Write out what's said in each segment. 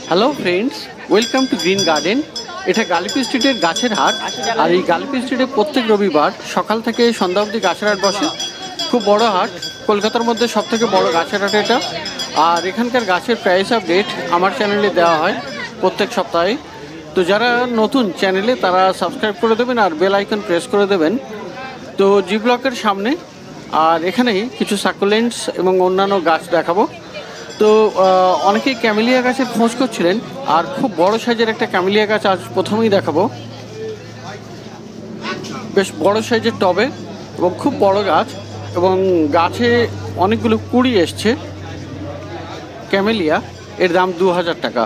Hello friends, welcome to green garden. এটা গালিপি স্ট্রিটের গাছের হাট। আর এই গালিপি স্ট্রিটে প্রত্যেক রবিবার সকাল থেকে সন্ধ্যা অবধি গাছের হাট বসে। খুব বড় হাট, কলকাতার মধ্যে সবথেকে বড় গাছের হাট এটা। আর এখানকার গাছের প্রাইস আপডেট আমার চ্যানেলে দেওয়া হয় প্রত্যেক সপ্তাহে। তো যারা নতুন চ্যানেলে তারা সাবস্ক্রাইব করে দেবেন আর বেল আইকন প্রেস করে দেবেন। তো জি ব্লকের সামনে আর এখানেই কিছু সাকুলেন্টস এবং অন্যান্য গাছ দেখাবো। তো অনেকেই ক্যামেলিয়া গাছের খোঁজ করছিলেন, আর খুব বড় সাইজের একটা ক্যামেলিয়া গাছ আজ প্রথমেই দেখাবো। বেশ বড় সাইজের টবে এবং খুব বড় গাছ, এবং গাছে অনেকগুলো কুড়ি এসছে। ক্যামেলিয়া, এর দাম 2000 টাকা।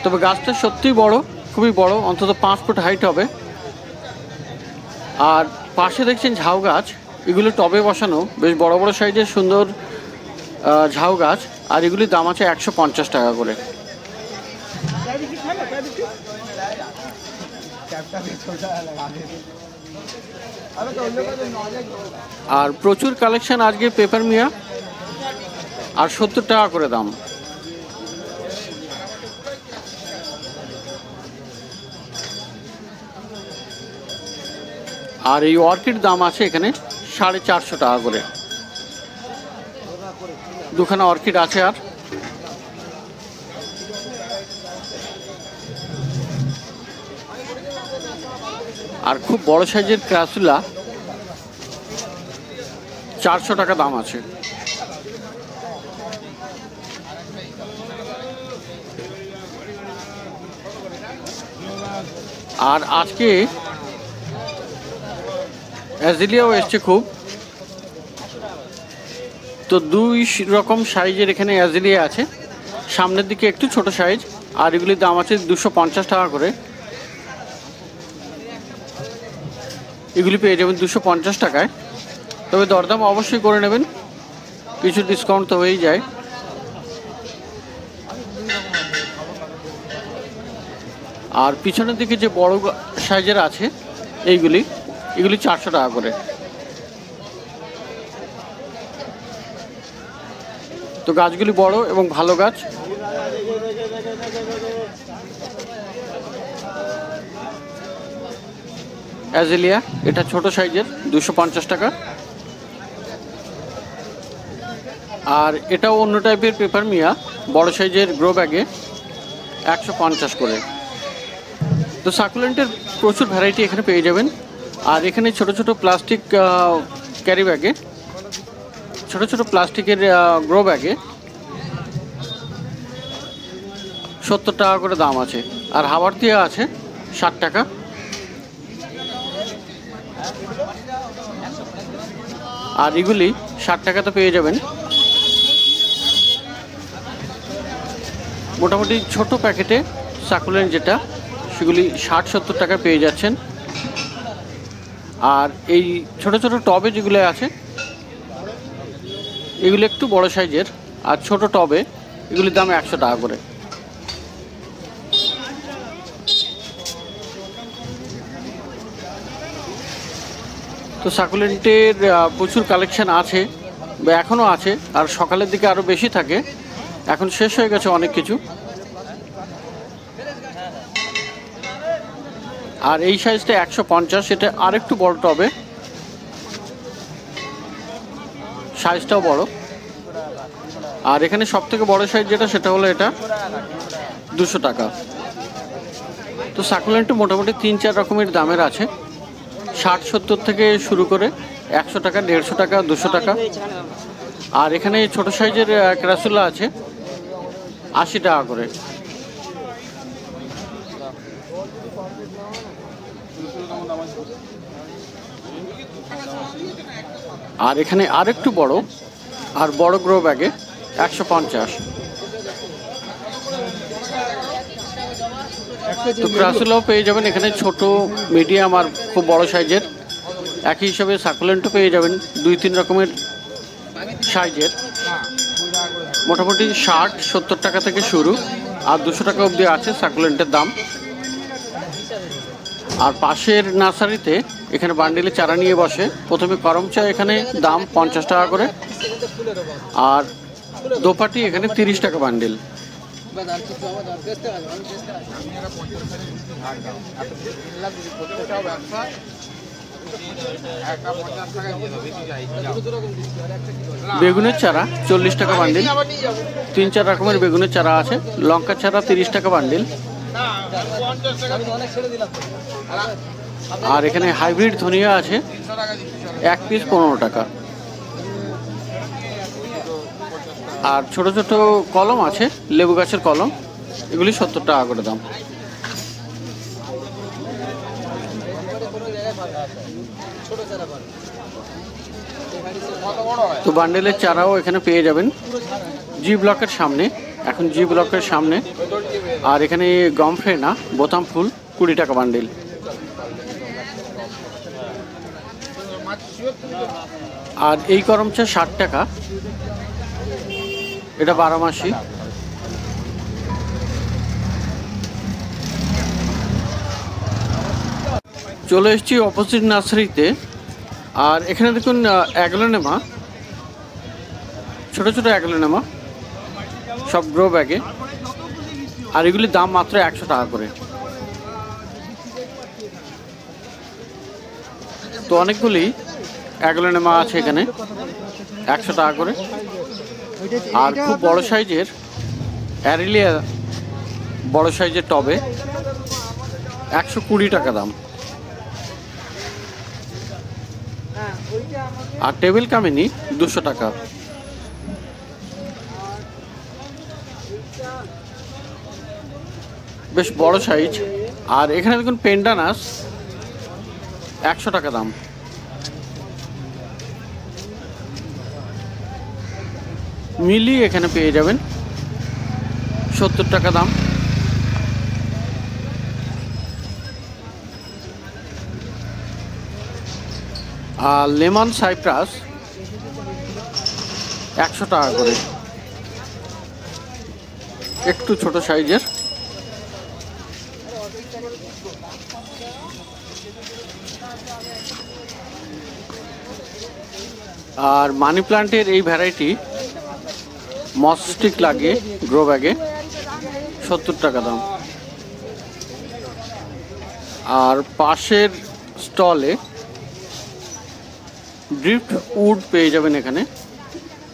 তবে গাছটা সত্যিই বড়, খুবই বড়, অন্তত 5 ফুট হাইট হবে। আর পাশে দেখছেন ঝাউ গাছ, এগুলো টবে বসানো, বেশ বড় বড় সাইজের সুন্দর ঝাউ গাছ। আর এগুলির দাম আছে 150 টাকা করে। আর প্রচুর কালেকশন আজকে পেপার মিয়া, আর 70 টাকা করে দাম। আর এই অর্কিড দাম আছে এখানে 450 টাকা করে। দুখানা অর্কিড আছে। আর খুব বড় সাইজের ক্রাসুলা 400 টাকা দাম আছে। আর আজকে অ্যাজিলিয়াও এসছে খুব। তো 2 রকম সাইজের এখানে অ্যাজিলিয়া আছে। সামনের দিকে একটু ছোট সাইজ, আর এগুলির দাম আছে 250 টাকা করে। এগুলি পেয়ে যাবেন 250 টাকায়। তবে দরদাম অবশ্যই করে নেবেন, কিছু ডিসকাউন্ট তো হয়েই যায়। আর পিছনের দিকে যে বড় সাইজের আছে এগুলি 400 টাকা করে। তো গাছগুলি বড় এবং ভালো গাছ। অ্যাজিলিয়া, এটা ছোট সাইজের 250 টাকা। আর এটাও অন্য টাইপের পেপার মিয়া, বড় সাইজের গ্রো ব্যাগে 150 করে। তো সাকুলেন্টের প্রচুর ভ্যারাইটি এখানে পেয়ে যাবেন। আর এখানে ছোট ছোট প্লাস্টিক ক্যারি ব্যাগে, ছোট ছোট প্লাস্টিকের গ্রো ব্যাগে 70 টাকা করে দাম আছে। আর হাওয়ারতিয়া আছে 60 টাকা। আর এগুলি 60 টাকাতে পেয়ে যাবেন। মোটামুটি ছোট প্যাকেটে সাকুলেন্ট যেটা, সেগুলি 60-70 টাকা পেয়ে যাচ্ছেন। আর এই ছোট ছোট টবে যেগুলো আছে এগুলো একটু বড় সাইজের, আর ছোট টবে এগুলির দাম 100 টাকা করে। তো সাকুলেন্টের প্রচুর কালেকশান আছে, বা এখনও আছে। আর সকালের দিকে আরও বেশি থাকে, এখন শেষ হয়ে গেছে অনেক কিছু। আর এই সাইজটা 150, এটা আরেকটু বড় টবে, সাইজটাও বড়। আর এখানে সব থেকে বড় সাইজ যেটা, সেটা হলো এটা 200 টাকা। তো সাকুলেন্ট মোটামুটি 3-4 রকমের দামের আছে, 60-70 থেকে শুরু করে 100 টাকা, 150 টাকা, 200 টাকা। আর এখানে ছোট সাইজের ক্রাসুলা আছে 80 টাকা করে। আর এখানে আরেকটু বড়, আর বড় গ্রো ব্যাগে 150। তো ক্রাসুলাও পেয়ে যাবেন এখানে, ছোট, মিডিয়াম আর খুব বড় সাইজের। একই হিসাবে সাকুলেন্টও পেয়ে যাবেন 2-3 রকমের সাইজের। মোটামুটি 60-70 টাকা থেকে শুরু, আর 200 টাকা অবধি আছে সাকুলেন্টের দাম। আর পাশের নার্সারিতে এখানে বান্ডিলে চারা নিয়ে বসে। প্রথমে করম চা এখানে দাম 50 টাকা করে, আর দোপাটি এখানে 30 টাকা বান্ডিল। বেগুনের চারা 40 টাকা বান্ডিল। 3-4 রকমের বেগুনের চারা আছে। লঙ্কা চারা 30 টাকা বান্ডিল। আর এখানে হাইব্রিড ধনিয়া আছে, 1 পিস 15 টাকা। আর ছোট ছোট কলম আছে, লেবু গাছের কলম, এগুলি 70 টাকা করে দাম। তো বান্ডেলের চারাও এখানে পেয়ে যাবেন জি ব্লকের সামনে। এখন জি ব্লকের সামনে। আর এখানে গম ফ্রেনা, বোতাম ফুল 20 টাকা বান্ডেল। আর এই করমচা 60 টাকা, এটা 12 মাসি। চলে এসেছি অপোজিট নার্সারিতে। আর এখানে দেখুন অ্যাগ্লোনেমা, ছোট ছোট অ্যাগ্লোনেমা, সব গ্রো ব্যাগে। আর এগুলির দাম মাত্র 100 টাকা করে। তো অনেকগুলি অ্যাগ্লোনেমা আছে এখানে, 100 টাকা করে। আর খুব বড় সাইজের অ্যারিলিয়া, বড় সাইজের টবে 120 টাকা দাম। আর টেবিল কামিনি 200 টাকা। বেশ বড় সাইজ। আর এখানে দেখুন পেন্ডানাস 100 টাকা দাম। মিলি এখানে পেয়ে যাবেন 70 টাকা দাম। আর লেমন সাইপ্রাস 100 টাকা করে, একটু ছোট সাইজের। আর মানি প্লান্টের এই ভ্যারাইটি মস স্টিক লাগিয়ে গ্রো ব্যাগে 70 টাকা দাম। আর পাশের স্টলে ড্রিফট উড পেয়ে যাবেন এখানে।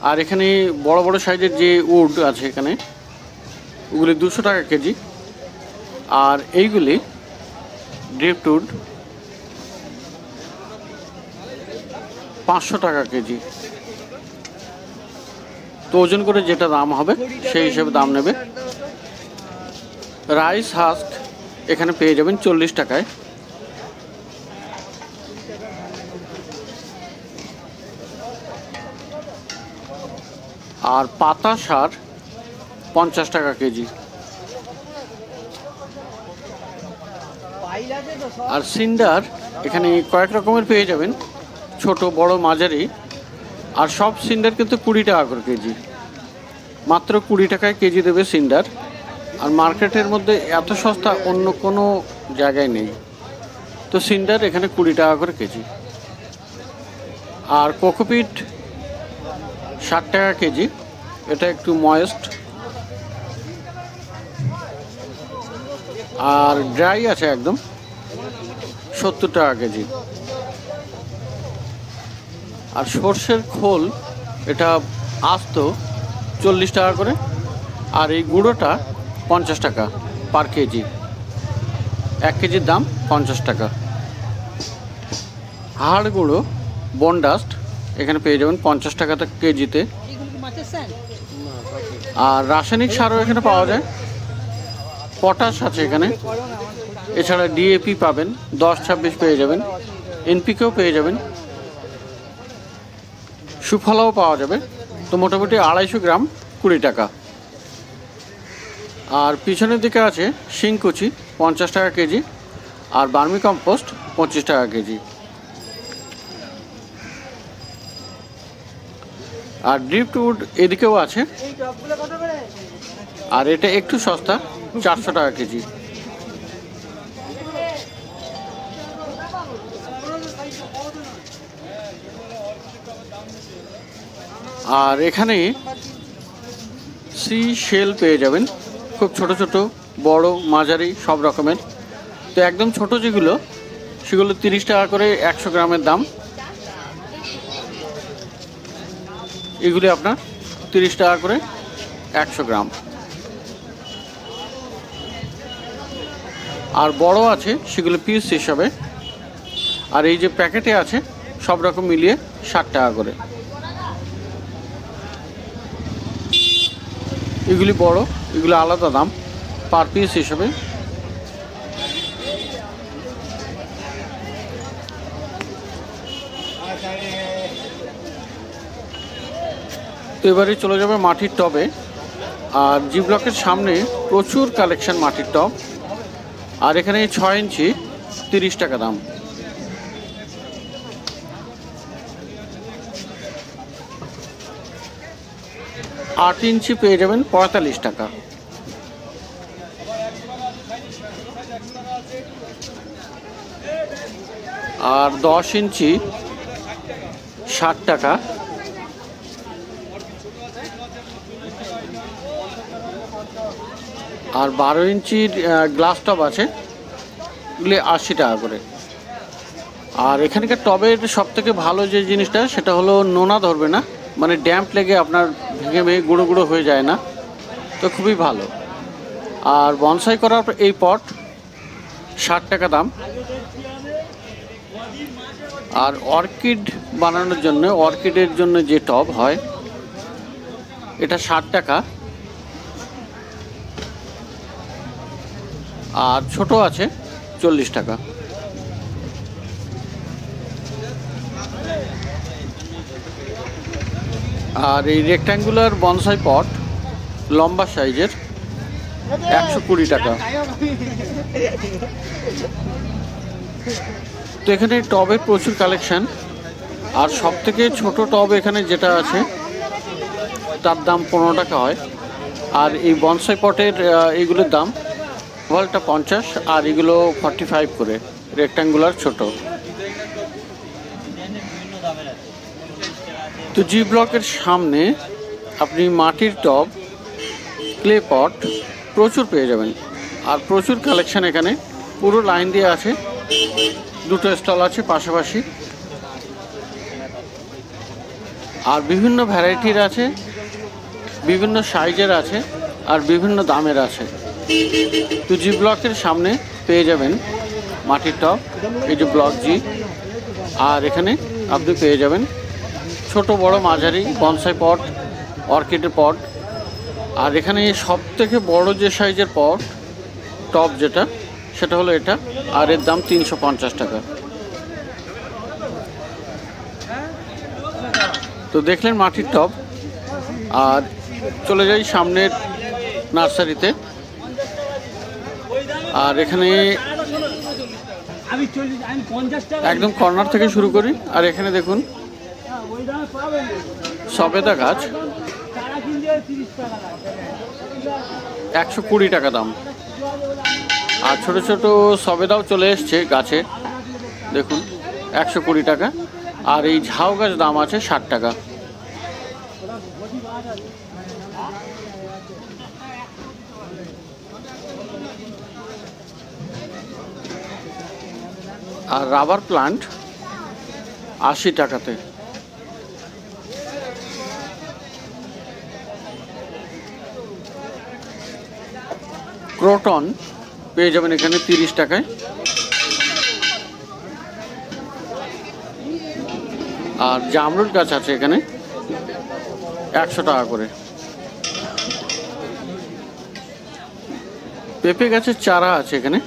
আর এখানে বড় বড় সাইজের যে উড আছে এখানে, ওগুলি 200 টাকা কেজি। আর এইগুলি ড্রিফট উড 500 টাকা কেজি। তো ওজন করে যেটা দাম হবে সেই হিসেবে দাম নেবে। রাইস হাস্ক এখানে পেয়ে যাবেন 40 টাকায়। আর পাতা সার 50 টাকা কেজি। আর সিন্ডার এখানে কয়েক রকমের পেয়ে যাবেন, ছোট বড় মাঝারি। আর সব সিন্ডার কিন্তু 20 টাকা করে কেজি, মাত্র 20 টাকায় কেজি দেবে সিন্ডার। আর মার্কেটের মধ্যে এত সস্তা অন্য কোনো জায়গায় নেই। তো সিন্ডার এখানে 20 টাকা করে কেজি। আর কোকোপিট 60 টাকা কেজি, এটা একটু ময়েস্ট। আর ড্রাই আছে একদম 70 টাকা কেজি। আর সর্ষের খোল এটা আস্ত 40 টাকা করে। আর এই গুঁড়োটা 50 টাকা পার কেজি, 1 কেজির দাম 50 টাকা। হাড় গুঁড়ো বনডাস্ট এখানে পেয়ে যাবেন 50 টাকা কেজিতে। আর রাসায়নিক সারও এখানে পাওয়া যায়, পটাশ আছে এখানে। এছাড়া ডিএপি পাবেন, 10-26 পেয়ে যাবেন। এনপিকেও পেয়ে যাবেন, সুফলাও পাওয়া যাবে। তো মোটামুটি 250 গ্রাম 20 টাকা। আর পিছনের দিকে আছে শিংকুচি 50 টাকা কেজি। আর বার্মি কম্পোস্ট 25 টাকা কেজি। আর ড্রিফট উড এদিকেও আছে। আর এটা একটু সস্তা, 400 টাকা কেজি। আর এখানে সি শেল পেয়ে যাবেন খুব ছোট ছোট, বড়, মাঝারি সব রকমের। তো একদম ছোট যেগুলো সেগুলো 30 টাকা করে 100 গ্রামের দাম। এগুলি আপনার 30 টাকা করে 100 গ্রাম। আর বড় আছে সেগুলো পিস হিসাবে। আর এই যে প্যাকেটে আছে সব রকম মিলিয়ে 60 টাকা করে। এগুলি বড়, এগুলো আলাদা দাম পার পিস হিসাবে। তো এবারে চলে যাবে মাটির টবে। আর জি ব্লকের সামনে প্রচুর কালেকশন মাটির টব। আর এখানে 6 ইঞ্চি 30 টাকা দাম। আট ইঞ্চি পেয়ে যাবেন 45 টাকা। আর 10 ইঞ্চি 60 টাকা। আর 12 ইঞ্চির গ্লাস টব আছে, এগুলি 80 টাকা করে। আর এখানকার টবের সব থেকে ভালো যে জিনিসটা সেটা হলো নোনা ধরবে না, মানে ড্যাম্প লেগে আপনার ভেঙে ভেঙে গুঁড়ো গুঁড়ো হয়ে যায় না, তো খুবই ভালো। আর বনসাই করার এই পট 60 টাকা দাম। আর অর্কিড বানানোর জন্য, অর্কিডের জন্য যে টব হয় এটা 60 টাকা। আর ছোট আছে 40 টাকা। আর এই রেক্ট্যাঙ্গুলার বনসাই পট লম্বা সাইজের 120 টাকা। তো এখানে টবের প্রচুর কালেকশন। আর সব থেকে ছোট টব এখানে যেটা আছে তার দাম 15 টাকা হয়। আর এই বনসাই পটের এইগুলোর দাম ওয়ালটা 50 আর এগুলো 45 করে, রেক্ট্যাঙ্গুলার ছোট। তো জি ব্লকের সামনে আপনি মাটির টব, ক্লে পট প্রচুর পেয়ে যাবেন। আর প্রচুর কালেকশন এখানে পুরো লাইন দিয়ে আছে, দুটো স্টল আছে পাশাপাশি। আর বিভিন্ন ভ্যারাইটির আছে, বিভিন্ন সাইজের আছে, আর বিভিন্ন দামের আছে। তো জি ব্লকের সামনে পেয়ে যাবেন মাটির টব, এই যে ব্লক জি। আর এখানে আপনি পেয়ে যাবেন ছোট, বড়, মাঝারি বনসাই পট, অর্কিডের পট। আর এখানে সব থেকে বড় যে সাইজের পট টব যেটা সেটা হলো এটা, আর এর দাম 350 টাকা। তো দেখলেন মাটির টব। আর চলে যাই সামনের নার্সারিতে। আর এখানে একদম কর্নার থেকে শুরু করি। আর এখানে দেখুন সবেদা গাছ 120 টাকা দাম। আর ছোট ছোট সবেদাও চলে এসছে গাছে, দেখুন 120 টাকা। আর এই ঝাউ গাছ দাম আছে 60 টাকা। আর রাবার প্লান্ট 80 টাকাতে। ক্রোটন পেয়ে যাবেন এখানে 30 টাকায়। আর জামরুল গাছ আছে এখানে 100 টাকা করে। পেঁপে গাছের চারা আছে এখানে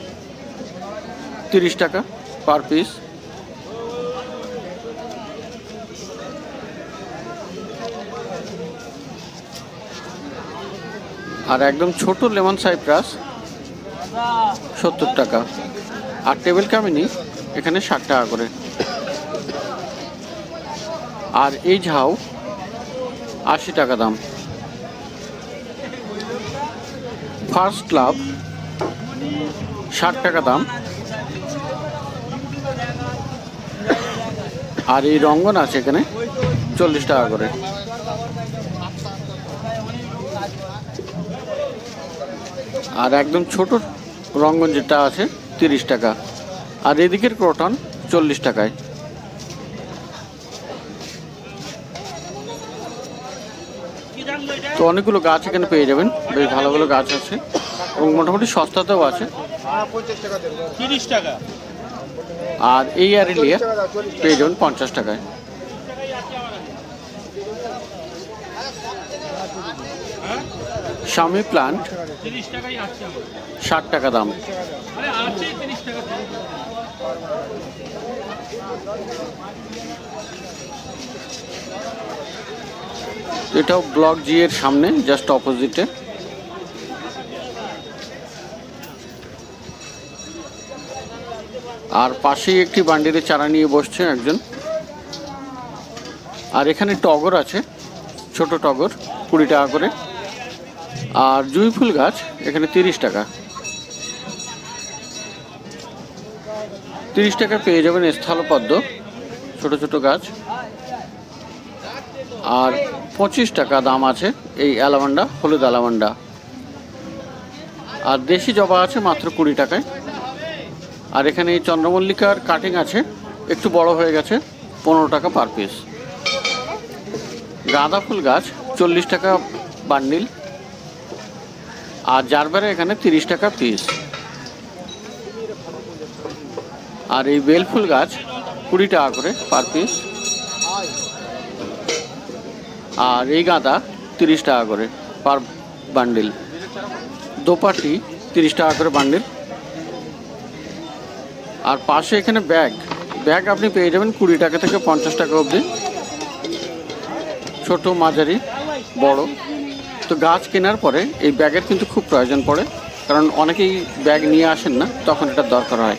30 টাকা পার পিস। আর একদম ছোট লেমন সাইপ্রাস 70 টাকা। আর টেবিল কামিনী এখানে 60 টাকা করে। আর এই ঝাউ 80 টাকা দাম। ফার্স্ট লাভ 60 টাকা দাম। আর এই রঙ্গন আছে এখানে 40 টাকা করে। আর একদম ছোট রঙ্গন যেটা আছে 30 টাকা, আর এদিকের ক্রটন 40 টাকায়। তো অনেকগুলো গাছ এখানে পেয়ে যাবেন, বেশ ভালো ভালো গাছ আছে এবং মোটামুটি সস্তাতেও আছে। 30 টাকা। আর এই অ্যারেলিয়া পেয়ে যাবেন 50 টাকায়। শামি প্লান্ট 60 টাকা দাম। এটাও ব্লক জি এর সামনে, জাস্ট অপোজিটে। আর পাশেই একটি বান্ডিলের চারা নিয়ে বসছে একজন। আর এখানে টগর আছে, ছোট টগর 20 টাকা করে। আর জুঁই ফুল গাছ এখানে 30 টাকা। 30 টাকা পেয়ে যাবেন স্থলপদ্ম, ছোট ছোট গাছ। আর 25 টাকা দাম আছে এই অ্যালামান্ডা, হলুদ অ্যালামান্ডা। আর দেশি জবা আছে মাত্র 20 টাকায়। আর এখানে এই চন্দ্রমল্লিকার কাটিং আছে, একটু বড় হয়ে গেছে, 15 টাকা পার পিস। গাঁদা ফুল গাছ 40 টাকা বান্ডিল। আর জারবেরা এখানে 30 টাকা পিস। আর এই বেল ফুল গাছ 20 টাকা করে পার পিস। আর এই গাঁদা 30 টাকা করে পার বান্ডিল। দোপাটি 30 টাকা করে বান্ডিল। আর পাশে এখানে ব্যাগ আপনি পেয়ে যাবেন 20 টাকা থেকে 50 টাকা অবধি, ছোট মাঝারি বড়। তো গাছ কেনার পরে এই ব্যাগের কিন্তু খুব প্রয়োজন পড়ে, কারণ অনেকেই ব্যাগ নিয়ে আসেন না, তখন এটা দরকার হয়।